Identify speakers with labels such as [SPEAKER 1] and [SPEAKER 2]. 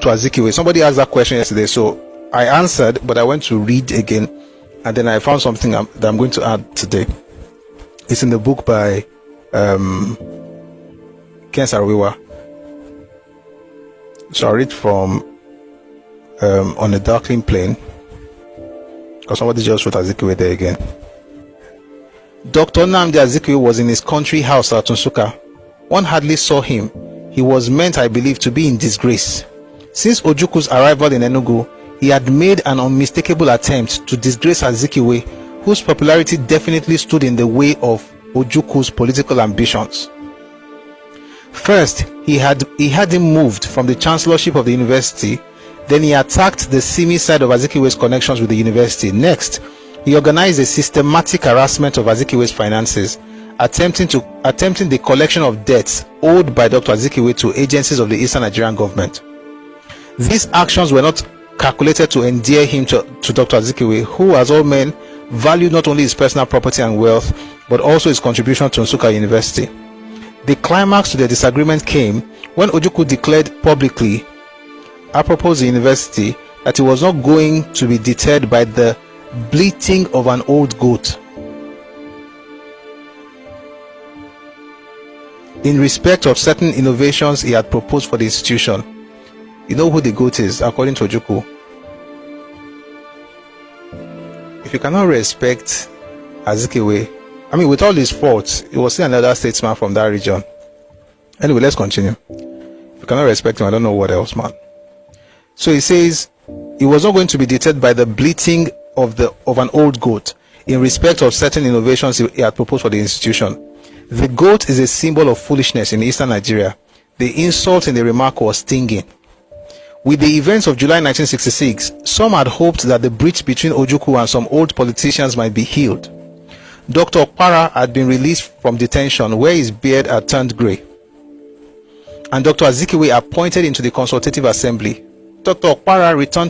[SPEAKER 1] to Azikiwe. Somebody asked that question yesterday, so I answered, but I went to read again, and then I found something that I'm going to add today. It's in the book by Ken Sarawiwa. So I'll read from On a Darkling Plain, because somebody just wrote Azikiwe there again. Dr. Nnamdi Azikiwe was in his country house at Nsukka. One hardly saw him. He was meant, I believe, to be in disgrace. Since Ojukwu's arrival in Enugu, he had made an unmistakable attempt to disgrace Azikiwe, whose popularity definitely stood in the way of Ojukwu's political ambitions. First, he had him moved from the chancellorship of the university. Then he attacked the seamy side of Azikiwe's connections with the university. Next, he organized a systematic harassment of Azikiwe's finances, attempting the collection of debts owed by Dr. Azikiwe to agencies of the Eastern Nigerian government. These actions were not calculated to endear him to Dr. Azikiwe, who, as all men, valued not only his personal property and wealth, but also his contribution to Nsukka University. The climax to the disagreement came when Ojukwu declared publicly, apropos the university, that he was not going to be deterred by the bleating of an old goat. In respect of certain innovations he had proposed for the institution. You know who the goat is, according to Ojukwu. If you cannot respect Azikiwe, I mean, with all his faults, he was still another statesman from that region. Anyway, let's continue. If you cannot respect him, I don't know what else, man. So he says he was not going to be deterred by the bleating of an old goat in respect of certain innovations he had proposed for the institution. The goat is a symbol of foolishness in Eastern Nigeria. The insult in the remark was stinging. With the events of July 1966, some had hoped that the breach between Ojukwu and some old politicians might be healed. Dr. Okpara had been released from detention, where his beard had turned grey, and Dr. Azikiwe appointed into the Consultative Assembly. Dr. Okpara returned